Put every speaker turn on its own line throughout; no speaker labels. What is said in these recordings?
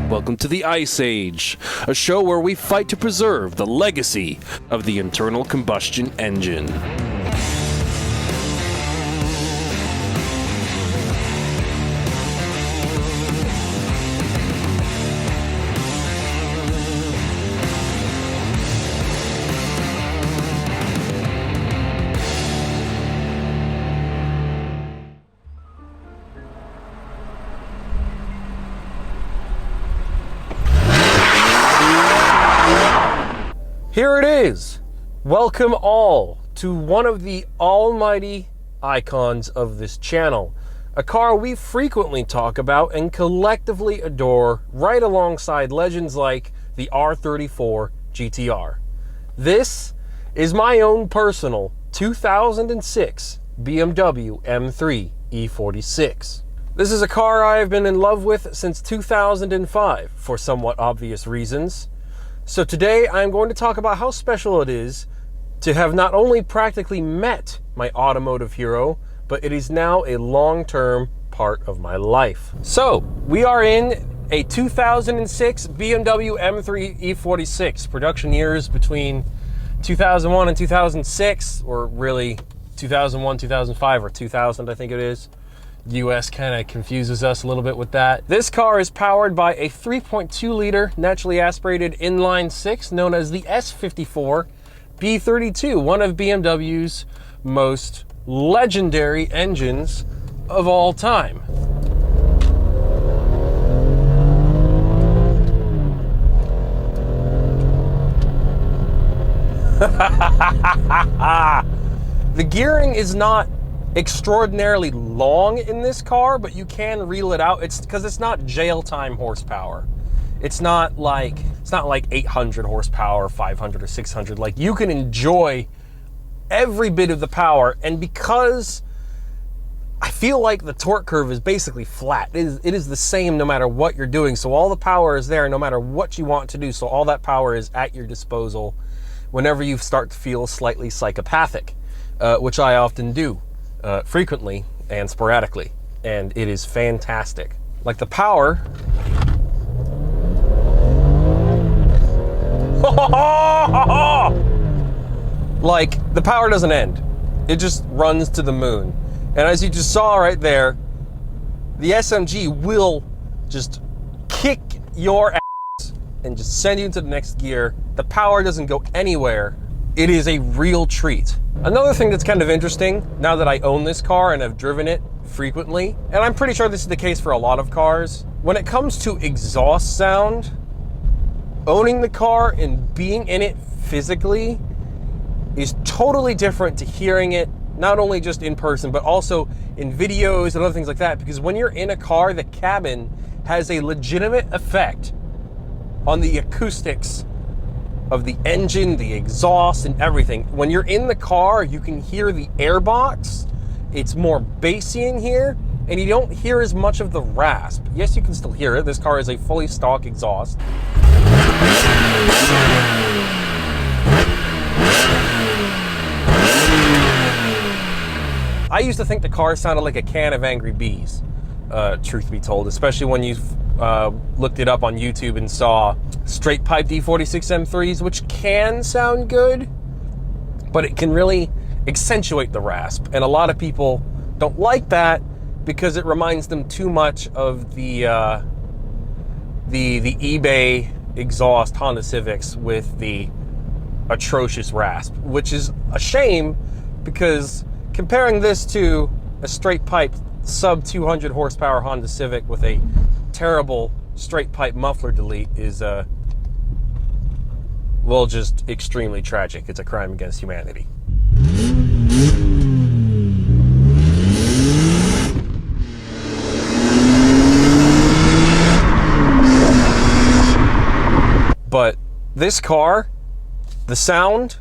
Welcome to the Ice Age, a show where we fight to preserve the legacy of the internal combustion engine.
Here it is. Welcome all to one of the almighty icons of this channel. A car we frequently talk about and collectively adore right alongside legends like the R34 GTR. This is my own personal 2006 BMW M3 E46. This is a car I've been in love with since 2005 for somewhat obvious reasons. So today I'm going to talk about how special it is to have not only practically met my automotive hero, but it is now a long-term part of my life. So we are in a 2006 BMW M3 E46, production years between 2001 and 2006, or really 2001, 2005, or 2000 I think it is. US kind of confuses us a little bit with that. This car is powered by a 3.2 liter naturally aspirated inline six known as the S54 B32, one of BMW's most legendary engines of all time. The gearing is not extraordinarily long in this car, but you can reel it out. It's because it's not jail time horsepower. It's not like 800 horsepower, 500 or 600. Like, you can enjoy every bit of the power, and because I feel like the torque curve is basically flat. It is the same no matter what you're doing. So all the power is there no matter what you want to do. So all that power is at your disposal whenever you start to feel slightly psychopathic, which I often do. Frequently and sporadically, and it is fantastic. Like, the power like, the power doesn't end. It just runs to the moon. And as you just saw right there, the SMG will just kick your ass and just send you into the next gear. The power doesn't go anywhere. It is a real treat. Another thing that's kind of interesting, now that I own this car and have driven it frequently, and I'm pretty sure this is the case for a lot of cars, when it comes to exhaust sound, owning the car and being in it physically is totally different to hearing it, not only just in person, but also in videos and other things like that. Because when you're in a car, the cabin has a legitimate effect on the acoustics of the engine, the exhaust, and everything. When you're in the car, you can hear the airbox. It's more bassy in here, and you don't hear as much of the rasp. Yes, you can still hear it. This car is a fully stock exhaust. I used to think the car sounded like a can of Angry Bees, truth be told, especially when you've looked it up on YouTube and saw straight pipe E46 M3s, which can sound good, but it can really accentuate the rasp. And a lot of people don't like that because it reminds them too much of the eBay exhaust Honda Civics with the atrocious rasp, which is a shame, because comparing this to a straight pipe sub 200 horsepower Honda Civic with a terrible straight pipe muffler delete is well, just extremely tragic. It's a crime against humanity. But this car, the sound,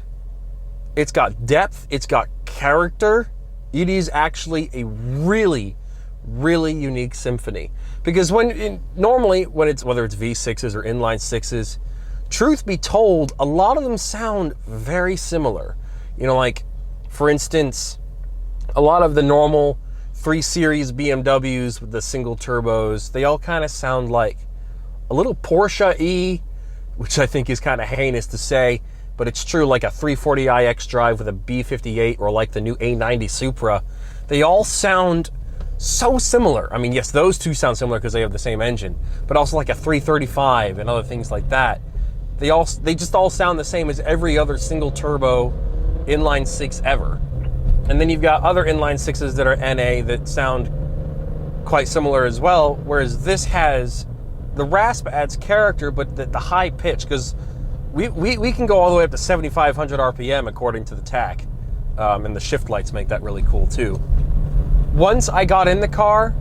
it's got depth, it's got character. It is actually a really, really unique symphony. Because normally when it's, whether it's V6s or inline sixes, truth be told, a lot of them sound very similar. You know, like, for instance, a lot of the normal 3 Series BMWs with the single turbos, they all kind of sound like a little Porsche E, which I think is kind of heinous to say, but it's true, like a 340iX drive with a B58 or like the new A90 Supra. They all sound so similar. I mean, yes, those two sound similar because they have the same engine, but also like a 335 and other things like that. They just all sound the same as every other single turbo inline six ever. And then you've got other inline sixes that are NA that sound quite similar as well, whereas this has, the rasp adds character, but the high pitch, because we can go all the way up to 7,500 RPM according to the TAC, and the shift lights make that really cool too. Once I got in the car,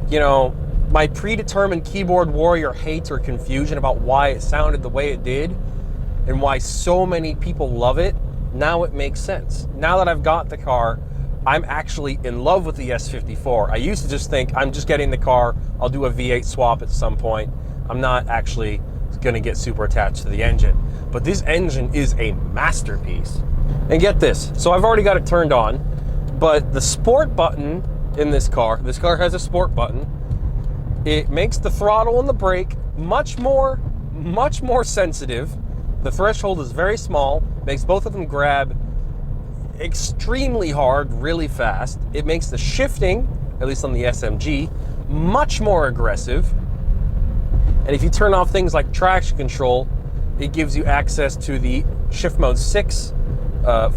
you know, my predetermined keyboard warrior hate or confusion about why it sounded the way it did and why so many people love it, now it makes sense. Now that I've got the car, I'm actually in love with the S54. I used to just think, I'm just getting the car, I'll do a V8 swap at some point. I'm not actually gonna get super attached to the engine. But this engine is a masterpiece. And get this, so I've already got it turned on, but the sport button in this car has a sport button. It makes the throttle and the brake much more sensitive. The threshold is very small, makes both of them grab extremely hard, really fast. It makes the shifting, at least on the SMG, much more aggressive. And if you turn off things like traction control, it gives you access to the shift mode 6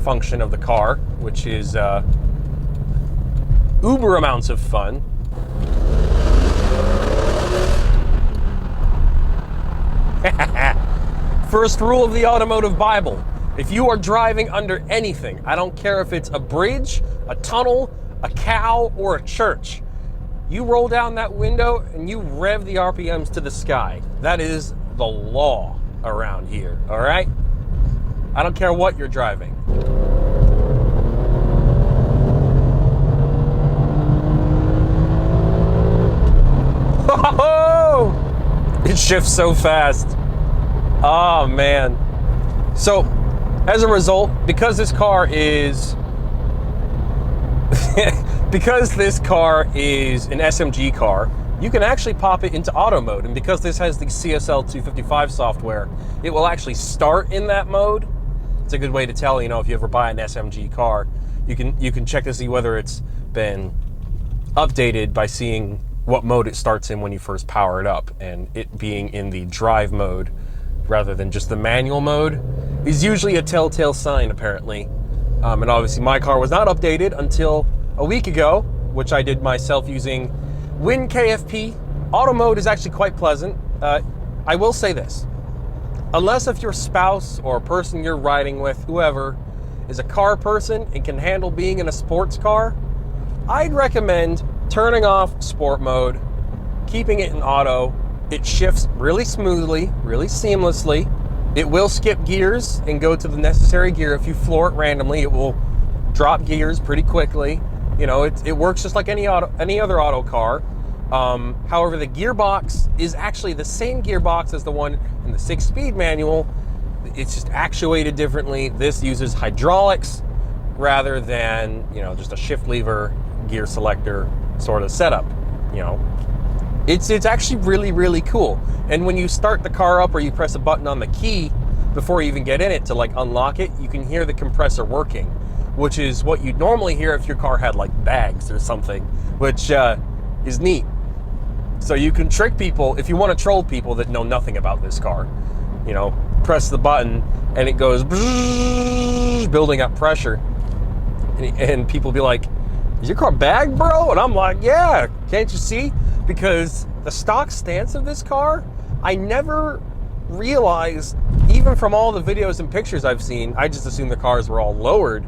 function of the car, which is uber amounts of fun. First rule of the automotive Bible: if you are driving under anything, I don't care if it's a bridge, a tunnel, a cow, or a church, you roll down that window and you rev the RPMs to the sky. That is the law around here, all right? I don't care what you're driving. Oh, it shifts so fast. Oh man. So as a result, because this car is because this car is an SMG car, you can actually pop it into auto mode, and because this has the CSL 255 software, it will actually start in that mode. It's a good way to tell, you know, if you ever buy an SMG car, you can check to see whether it's been updated by seeing what mode it starts in when you first power it up, and it being in the drive mode rather than just the manual mode is usually a telltale sign, apparently. And obviously my car was not updated until a week ago, which I did myself using WinKFP. Auto mode is actually quite pleasant. I will say this: unless if your spouse or a person you're riding with, whoever, is a car person and can handle being in a sports car, I'd recommend turning off sport mode, keeping it in auto. It shifts really smoothly, really seamlessly. It will skip gears and go to the necessary gear. If you floor it randomly, it will drop gears pretty quickly. You know, it works just like any other auto car. However, the gearbox is actually the same gearbox as the one in the 6-speed manual. It's just actuated differently. This uses hydraulics rather than, you know, just a shift lever gear selector sort of setup. You know, it's actually really, really cool. And when you start the car up or you press a button on the key before you even get in it to like unlock it, you can hear the compressor working, which is what you'd normally hear if your car had like bags or something, which is neat. So you can trick people if you want to troll people that know nothing about this car. You know, press the button and it goes building up pressure, and people be like, "Is your car bagged, bro?" And I'm like, "Yeah, can't you see?" Because the stock stance of this car, I never realized, even from all the videos and pictures I've seen, I just assumed the cars were all lowered.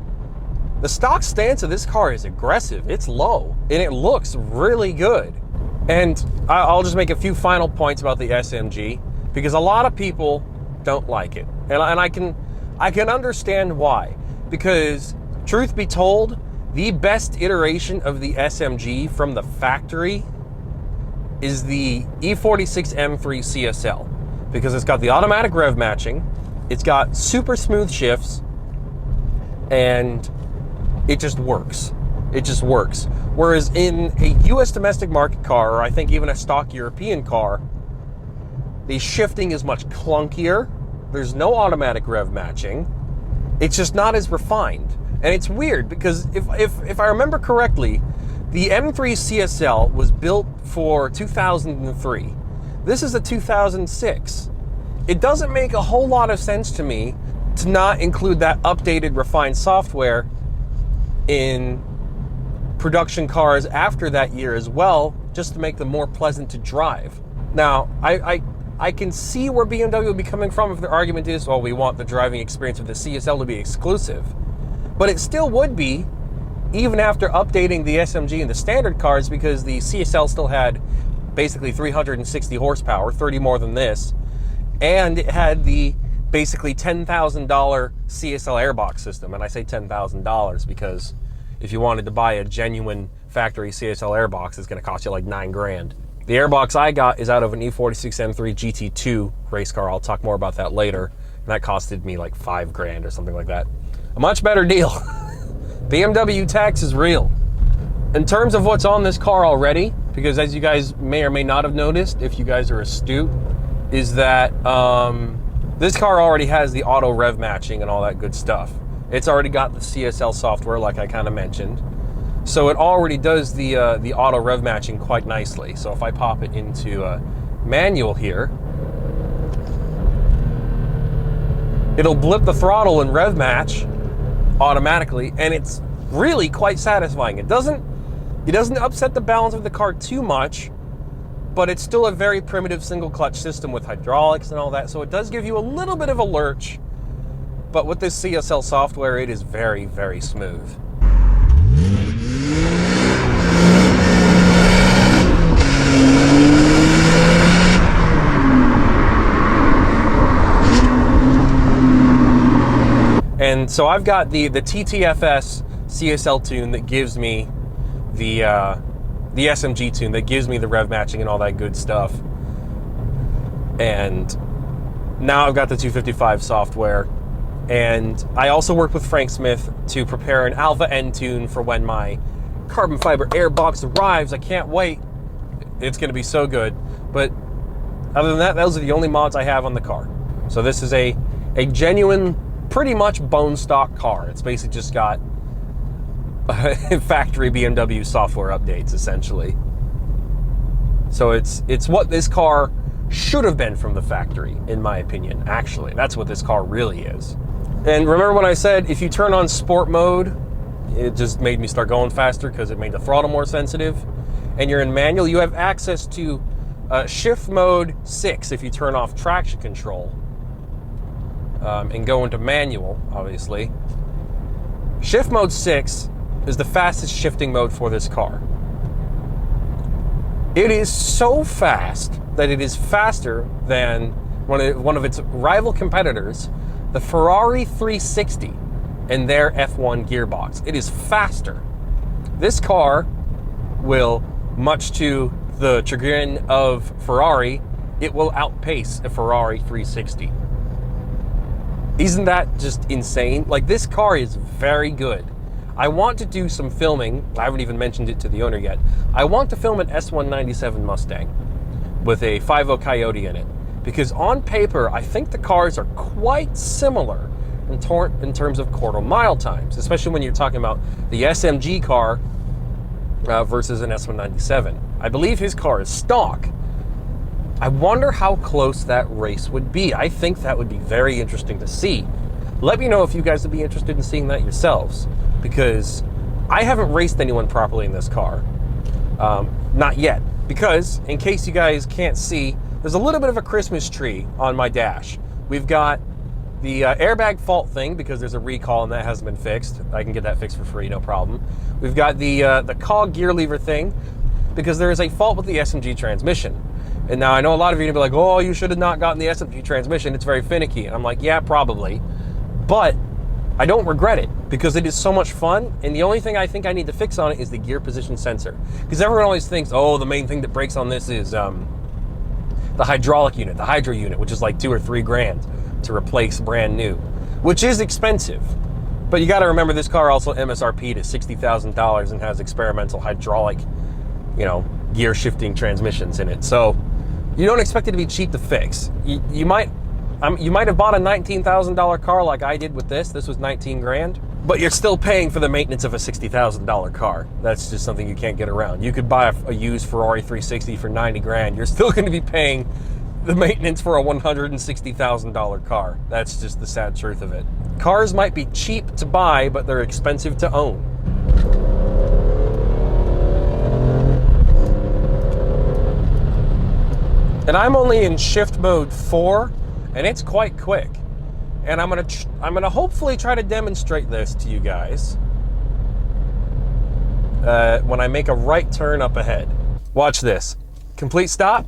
The stock stance of this car is aggressive. It's low, and it looks really good. And I'll just make a few final points about the SMG, because a lot of people don't like it. And I can understand why. Because, truth be told, the best iteration of the SMG from the factory is the E46 M3 CSL, because it's got the automatic rev matching, it's got super smooth shifts, and it just works. It just works. Whereas in a US domestic market car, or I think even a stock European car, The shifting is much clunkier. There's no automatic rev matching. It's just not as refined. And it's weird because if I remember correctly, the M3 CSL was built for 2003. This is a 2006. It doesn't make a whole lot of sense to me to not include that updated, refined software in production cars after that year as well, just to make them more pleasant to drive. Now, I can see where BMW would be coming from if their argument is, well, we want the driving experience of the CSL to be exclusive. But it still would be, even after updating the SMG and the standard cars, because the CSL still had basically 360 horsepower, 30 more than this, and it had the basically $10,000 CSL airbox system. And I say $10,000 because if you wanted to buy a genuine factory CSL airbox, it's going to cost you like $9,000. The airbox I got is out of an E46 M3 GT2 race car. I'll talk more about that later. And that costed me like $5,000 or something like that. A much better deal. BMW tax is real. In terms of what's on this car already, because as you guys may or may not have noticed, if you guys are astute, is that this car already has the auto rev matching and all that good stuff. It's already got the CSL software, like I kind of mentioned. So it already does the auto rev matching quite nicely. So if I pop it into manual here, it'll blip the throttle and rev match automatically, and it's really quite satisfying. It doesn't upset the balance of the car too much, but it's still a very primitive single clutch system with hydraulics and all that. So it does give you a little bit of a lurch, but with this CSL software, it is very, very smooth. And so I've got the TTFS CSL tune that gives me the SMG tune that gives me the rev matching and all that good stuff. And now I've got the 255 software. And I also worked with Frank Smith to prepare an Alpha N tune for when my carbon fiber airbox arrives. I can't wait. It's going to be so good. But other than that, those are the only mods I have on the car. So this is a genuine, pretty much bone stock car. It's basically just got factory BMW software updates, essentially. So it's what this car should have been from the factory, in my opinion. Actually, that's what this car really is. And remember when I said if you turn on sport mode, it just made me start going faster because it made the throttle more sensitive. And you're in manual, you have access to shift mode 6 if you turn off traction control and go into manual, obviously. Shift mode 6 is the fastest shifting mode for this car. It is so fast that it is faster than one of its rival competitors, the Ferrari 360, and their F1 gearbox. It is faster. This car will, much to the chagrin of Ferrari, it will outpace a Ferrari 360. Isn't that just insane? Like, this car is very good. I want to do some filming. I haven't even mentioned it to the owner yet. I want to film an S197 Mustang with a 5.0 Coyote in it, because on paper, I think the cars are quite similar in terms of quarter mile times, especially when you're talking about the SMG car versus an S197. I believe his car is stock. I wonder how close that race would be. I think that would be very interesting to see. Let me know if you guys would be interested in seeing that yourselves, because I haven't raced anyone properly in this car. Not yet. Because, in case you guys can't see, there's a little bit of a Christmas tree on my dash. We've got the airbag fault thing, because there's a recall and that hasn't been fixed. I can get that fixed for free, no problem. We've got the cog gear lever thing, because there is a fault with the SMG transmission. And now I know a lot of you are going to be like, oh, you should have not gotten the SMG transmission. It's very finicky. And I'm like, yeah, probably. But I don't regret it, because it is so much fun. And the only thing I think I need to fix on it is the gear position sensor. Because everyone always thinks, oh, the main thing that breaks on this is the hydraulic unit, the hydro unit, which is like $2 or $3 grand to replace brand new, which is expensive. But you got to remember, this car also MSRP'd at $60,000 and has experimental hydraulic, gear shifting transmissions in it. So You don't expect it to be cheap to fix. You might have bought a $19,000 car like I did with this. This was 19 grand. But you're still paying for the maintenance of a $60,000 car. That's just something you can't get around. You could buy a used Ferrari 360 for 90 grand. You're still going to be paying the maintenance for a $160,000 car. That's just the sad truth of it. Cars might be cheap to buy, but they're expensive to own. And I'm only in shift mode 4, and it's quite quick. And I'm gonna hopefully try to demonstrate this to you guys when I make a right turn up ahead. Watch this. Complete stop.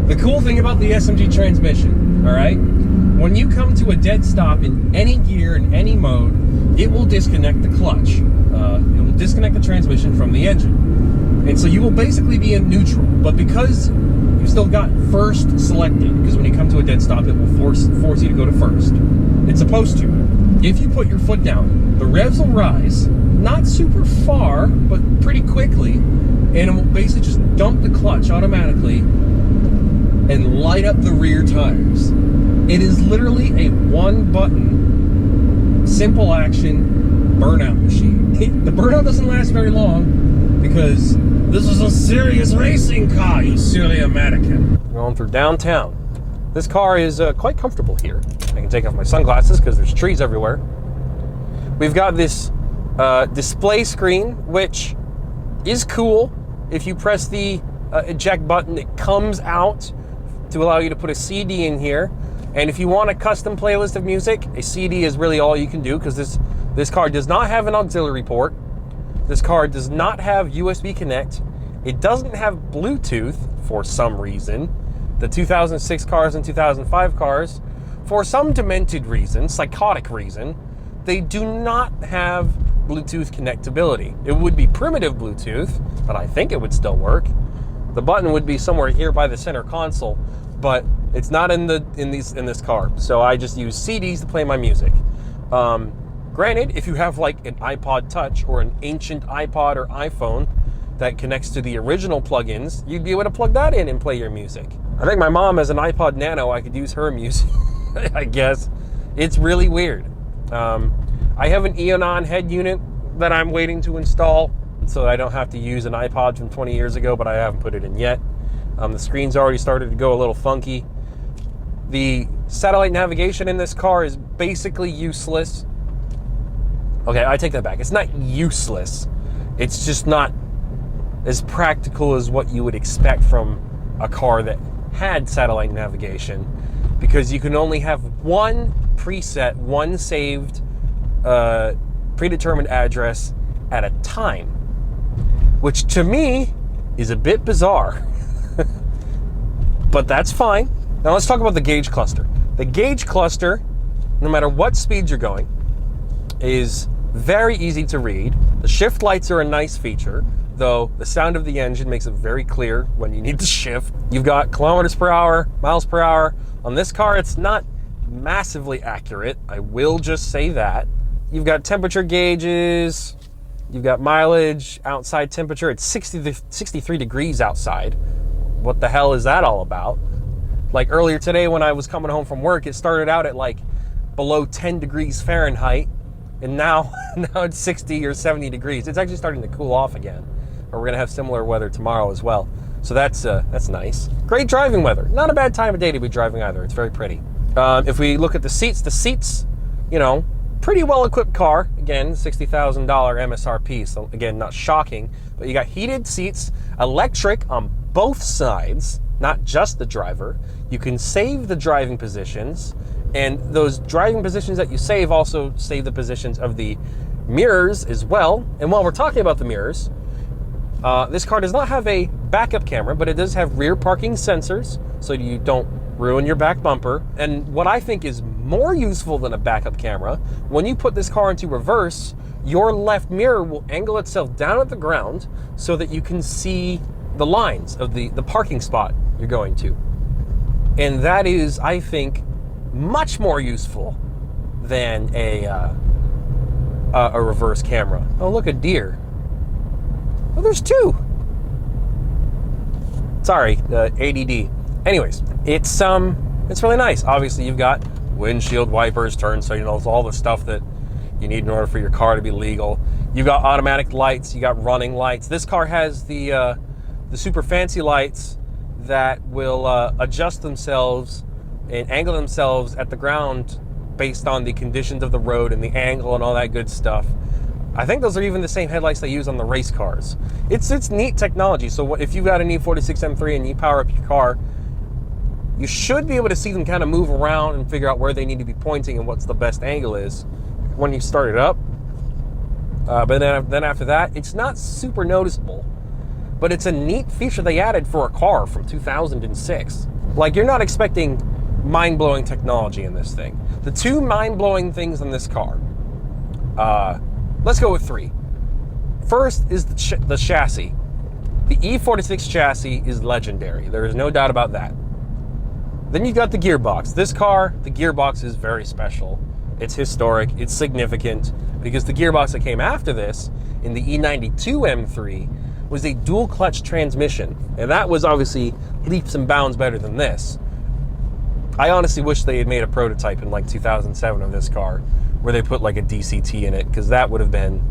The cool thing about the SMG transmission, all right? When you come to a dead stop in any gear, in any mode, it will disconnect the clutch. It will disconnect the transmission from the engine. And so you will basically be in neutral. But because you've still got first selected, because when you come to a dead stop, it will force you to go to first. It's supposed to. If you put your foot down, the revs will rise, not super far, but pretty quickly, and it will basically just dump the clutch automatically and light up the rear tires. It is literally a one-button, simple action burnout machine. The burnout doesn't last very long because this is a serious racing car, you silly American. Going through downtown. This car is quite comfortable here. I can take off my sunglasses because there's trees everywhere. We've got this display screen, which is cool. If you press the eject button, it comes out to allow you to put a CD in here. And if you want a custom playlist of music, a CD is really all you can do, because this car does not have an auxiliary port. This car does not have USB Connect. It doesn't have Bluetooth for some reason. The 2006 cars and 2005 cars, for some demented reason, psychotic reason, they do not have Bluetooth connectability. It would be primitive Bluetooth, but I think it would still work. The button would be somewhere here by the center console, but it's not in this car. So I just use CDs to play my music. Granted, if you have like an iPod Touch or an ancient iPod or iPhone that connects to the original plugins, you'd be able to plug that in and play your music. I think my mom has an iPod Nano. I could use her music, I guess. It's really weird. I have an Eonon head unit that I'm waiting to install, so I don't have to use an iPod from 20 years ago, but I haven't put it in yet. The screen's already started to go a little funky. The satellite navigation in this car is basically useless. Okay, I take that back. It's not useless. It's just not as practical as what you would expect from a car that had satellite navigation, because you can only have one preset, one saved predetermined address at a time, which to me is a bit bizarre. But that's fine. Now let's talk about the gauge cluster. The gauge cluster, no matter what speed you're going, is very easy to read. The shift lights are a nice feature, though the sound of the engine makes it very clear when you need to shift. You've got kilometers per hour, miles per hour. On this car, it's not massively accurate. I will just say that. You've got temperature gauges. You've got mileage, outside temperature. It's 63 degrees outside. What the hell is that all about? Like earlier today when I was coming home from work, it started out at like below 10 degrees Fahrenheit, and now it's 60 or 70 degrees. It's actually starting to cool off again. Or we're gonna have similar weather tomorrow as well. So that's nice. Great driving weather. Not a bad time of day to be driving either. It's very pretty. If we look at the seats, you know, pretty well-equipped car. Again, $60,000 MSRP, so again, not shocking. But you got heated seats, electric on both sides, not just the driver. You can save the driving positions, and those driving positions that you save also save the positions of the mirrors as well. And while we're talking about the mirrors, this car does not have a backup camera, but it does have rear parking sensors, so you don't ruin your back bumper. And what I think is more useful than a backup camera, when you put this car into reverse, your left mirror will angle itself down at the ground so that you can see the lines of the parking spot you're going to. And that is, I think, much more useful than a a reverse camera. Oh, look, a deer. Oh, there's two. Sorry, ADD. Anyways, it's really nice. Obviously, you've got windshield wipers, turn signals, all the stuff that you need in order for your car to be legal. You've got automatic lights, you got running lights. This car has the super fancy lights that will adjust themselves and angle themselves at the ground based on the conditions of the road and the angle and all that good stuff. I think those are even the same headlights they use on the race cars. It's neat technology. So if you've got an E46 M3 and you power up your car, you should be able to see them kind of move around and figure out where they need to be pointing and what's the best angle is when you start it up. But then after that, it's not super noticeable. But it's a neat feature they added for a car from 2006. Like, you're not expecting mind-blowing technology in this thing. The two mind-blowing things in this car, let's go with three. First is the chassis. The E46 chassis is legendary. There is no doubt about that. Then you've got the gearbox. This car, the gearbox is very special. It's historic, it's significant, because the gearbox that came after this, in the E92 M3, was a dual clutch transmission. And that was obviously leaps and bounds better than this. I honestly wish they had made a prototype in like 2007 of this car, where they put like a DCT in it, because that would have been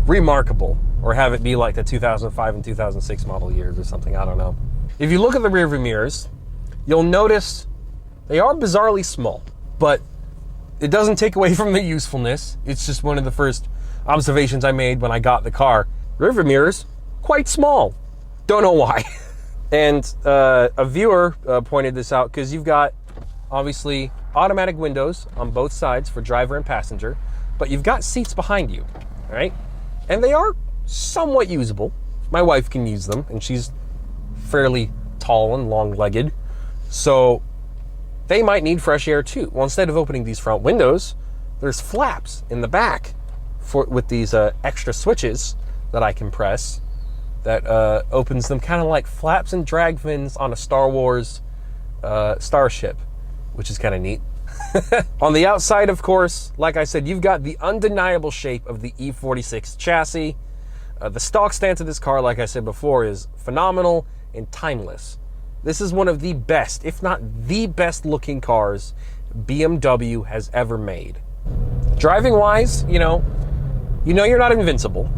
remarkable. Or have it be like the 2005 and 2006 model years or something, I don't know. If you look at the rearview mirrors, you'll notice they are bizarrely small, but it doesn't take away from their usefulness. It's just one of the first observations I made when I got the car. Rearview mirrors, quite small. Don't know why. And a viewer pointed this out, because you've got, obviously, automatic windows on both sides for driver and passenger, but you've got seats behind you, all right? And they are somewhat usable. My wife can use them, and she's fairly tall and long-legged. So they might need fresh air too. Well, instead of opening these front windows, there's flaps in the back with these extra switches that I can press that opens them kind of like flaps and drag fins on a Star Wars starship, which is kind of neat. On the outside, of course, like I said, you've got the undeniable shape of the E46 chassis. The stock stance of this car, like I said before, is phenomenal and timeless. This is one of the best, if not the best looking cars BMW has ever made. Driving wise, you know you're not invincible.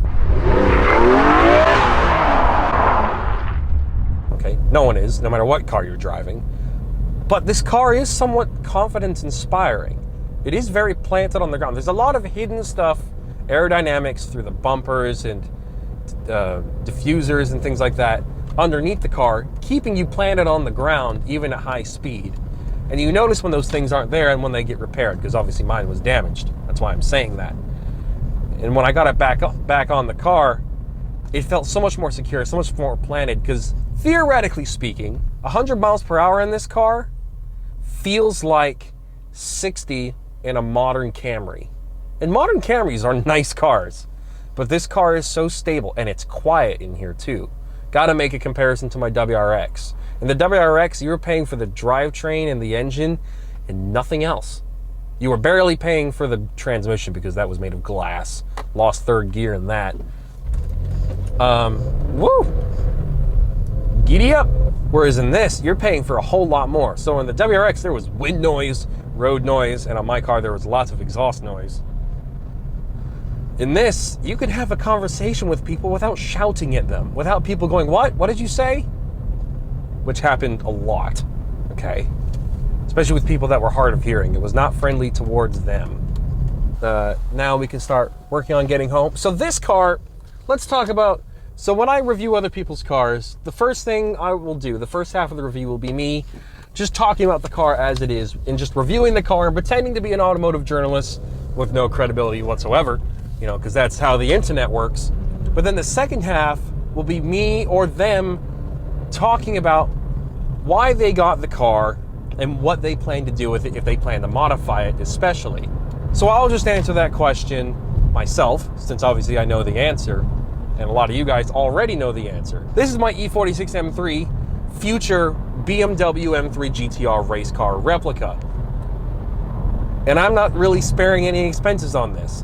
Okay, no one is, no matter what car you're driving. But this car is somewhat confidence inspiring. It is very planted on the ground. There's a lot of hidden stuff, aerodynamics through the bumpers and diffusers and things like that underneath the car, keeping you planted on the ground even at high speed. And you notice when those things aren't there and when they get repaired, because obviously mine was damaged. That's why I'm saying that. And when I got it back on the car, it felt so much more secure, so much more planted, because theoretically speaking, 100 miles per hour in this car feels like 60 in a modern Camry. And modern Camrys are nice cars, but this car is so stable, and it's quiet in here too. Got to make a comparison to my WRX. In the WRX, you were paying for the drivetrain and the engine and nothing else. You were barely paying for the transmission because that was made of glass. Lost third gear in that. Woo! Giddy up! Whereas in this, you're paying for a whole lot more. So in the WRX, there was wind noise, road noise, and on my car, there was lots of exhaust noise. In this, you can have a conversation with people without shouting at them, without people going, "What? What did you say?" Which happened a lot, okay? Especially with people that were hard of hearing. It was not friendly towards them. Now we can start working on getting home. So this car, let's talk about, so when I review other people's cars, the first thing I will do, the first half of the review will be me just talking about the car as it is and just reviewing the car and pretending to be an automotive journalist with no credibility whatsoever. Because that's how the internet works. But then the second half will be me or them talking about why they got the car and what they plan to do with it, if they plan to modify it especially. So I'll just answer that question myself, since obviously I know the answer, and a lot of you guys already know the answer. This is my E46 M3 future BMW M3 GTR race car replica. And I'm not really sparing any expenses on this.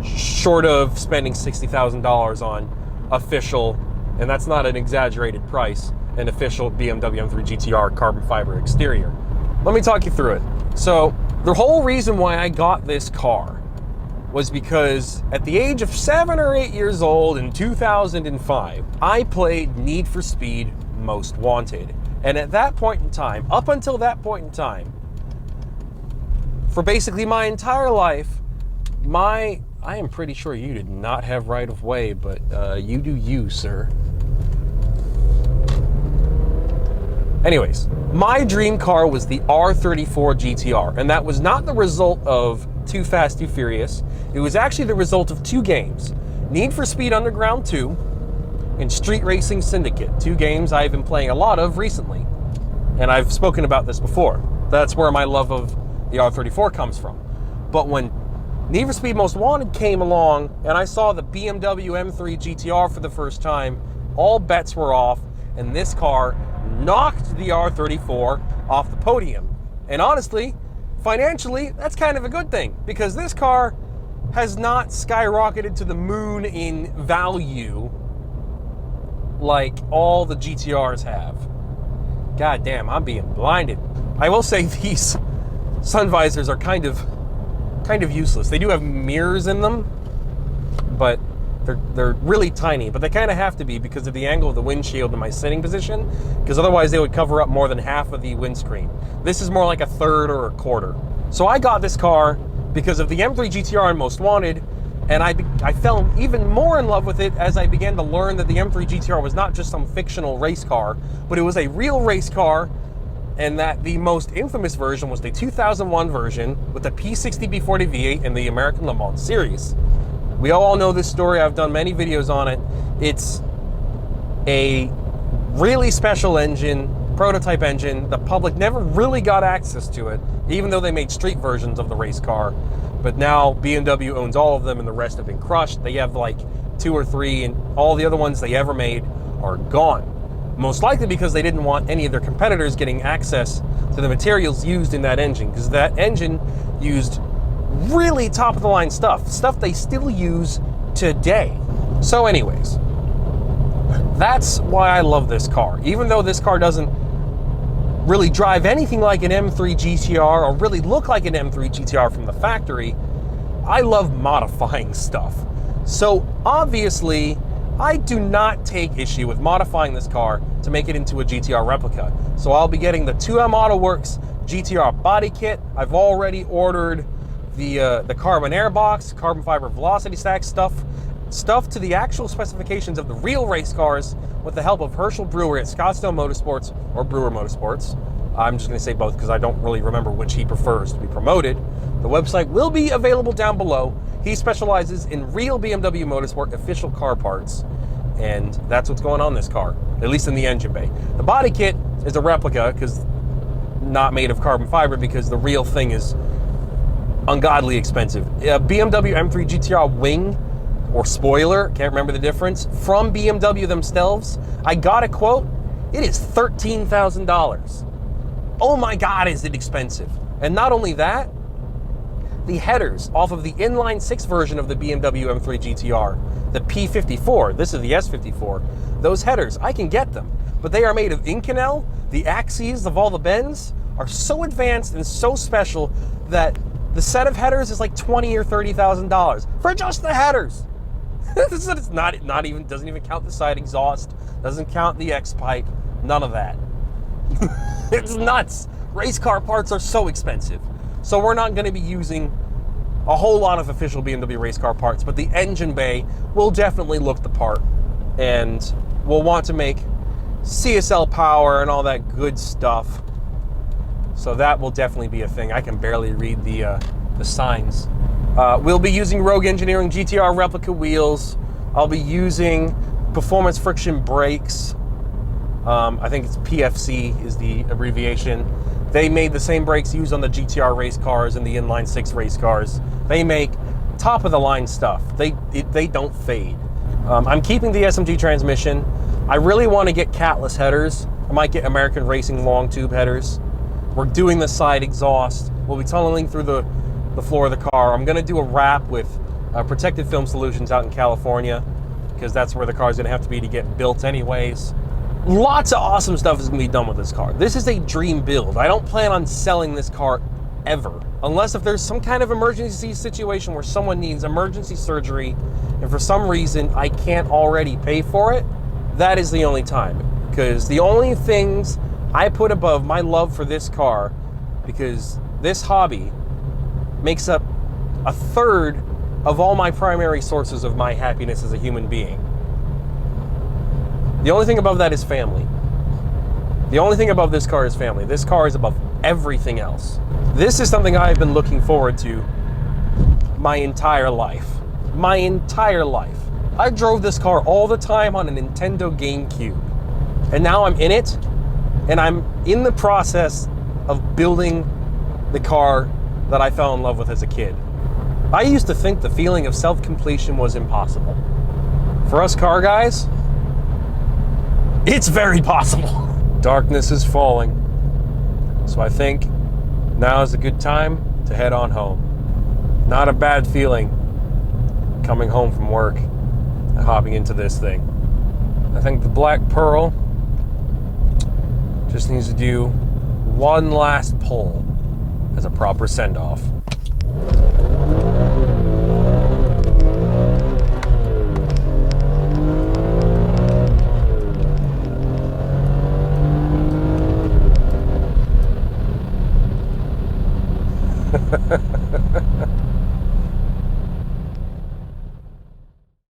short of spending $60,000 on official, and that's not an exaggerated price, an official BMW M3 GTR carbon fiber exterior. Let me talk you through it. So the whole reason why I got this car was because at the age of 7 or 8 years old in 2005, I played Need for Speed Most Wanted. And at that point in time, up until that point in time, for basically my entire life, I am pretty sure you did not have right of way, but you do you, sir. Anyways, my dream car was the R34 GTR, and that was not the result of Too Fast, Too Furious. It was actually the result of 2 games, Need for Speed Underground 2 and Street Racing Syndicate, 2 games I've been playing a lot of recently. And I've spoken about this before. That's where my love of the R34 comes from. But when Need for Speed Most Wanted came along and I saw the BMW M3 GTR for the first time, all bets were off, and this car knocked the R34 off the podium. And honestly, financially, that's kind of a good thing, because this car has not skyrocketed to the moon in value like all the GTRs have. God damn, I'm being blinded. I will say these sun visors are kind of useless. They do have mirrors in them, but they're really tiny, but they kind of have to be because of the angle of the windshield and my sitting position, because otherwise they would cover up more than half of the windscreen. This is more like a third or a quarter. So I got this car because of the M3 GTR and Most Wanted, and I fell even more in love with it as I began to learn that the M3 GTR was not just some fictional race car, but it was a real race car, and that the most infamous version was the 2001 version with the P60 B40 V8 and the American Le Mans Series. We all know this story. I've done many videos on it. It's a really special engine, prototype engine. The public never really got access to it, even though they made street versions of the race car. But now BMW owns all of them and the rest have been crushed. They have like 2 or 3, and all the other ones they ever made are gone. Most likely because they didn't want any of their competitors getting access to the materials used in that engine, because that engine used really top-of-the-line stuff they still use today. So anyways, that's why I love this car. Even though this car doesn't really drive anything like an M3 GTR or really look like an M3 GTR from the factory, I love modifying stuff. So obviously, I do not take issue with modifying this car to make it into a GTR replica. So I'll be getting the 2M AutoWorks GTR body kit. I've already ordered the carbon airbox, carbon fiber velocity stack stuff to the actual specifications of the real race cars with the help of Herschel Brewer at Scottsdale Motorsports, or Brewer Motorsports. I'm just going to say both because I don't really remember which he prefers to be promoted. The website will be available down below. He specializes in real BMW Motorsport official car parts, and that's what's going on in this car, at least in the engine bay. The body kit is a replica, because not made of carbon fiber, because the real thing is ungodly expensive. A BMW M3 GTR wing or spoiler, can't remember the difference, from BMW themselves, I got a quote, it is $13,000. Oh my God, is it expensive. And not only that, the headers off of the inline 6 version of the BMW M3 GTR, the P54, this is the S54, those headers, I can get them, but they are made of Inconel. The axes of all the bends are so advanced and so special that the set of headers is like $20,000 or $30,000 for just the headers. It's not even, doesn't even count the side exhaust, doesn't count the X pipe, none of that. It's nuts. Race car parts are so expensive. So we're not going to be using a whole lot of official BMW race car parts, but the engine bay will definitely look the part, and we'll want to make CSL power and all that good stuff. So that will definitely be a thing. I can barely read the signs. We'll be using Rogue Engineering GTR replica wheels. I'll be using Performance Friction Brakes. I think it's PFC is the abbreviation. They made the same brakes used on the GTR race cars and the inline 6 race cars. They make top of the line stuff. They don't fade. I'm keeping the SMG transmission. I really want to get catless headers. I might get American Racing long tube headers. We're doing the side exhaust. We'll be tunneling through the floor of the car. I'm going to do a wrap with Protective Film Solutions out in California, because that's where the car's going to have to be to get built anyways. Lots of awesome stuff is going to be done with this car. This is a dream build. I don't plan on selling this car ever, unless if there's some kind of emergency situation where someone needs emergency surgery and for some reason I can't already pay for it. That is the only time, because the only things I put above my love for this car, because this hobby makes up a third of all my primary sources of my happiness as a human being. The only thing above that is family. The only thing above this car is family. This car is above everything else. This is something I've been looking forward to my entire life. My entire life. I drove this car all the time on a Nintendo GameCube. And now I'm in it, and I'm in the process of building the car that I fell in love with as a kid. I used to think the feeling of self-completion was impossible. For us car guys, it's very possible. Darkness is falling, so I think now is a good time to head on home. Not a bad feeling coming home from work and hopping into this thing. I think the Black Pearl just needs to do one last pull as a proper send-off.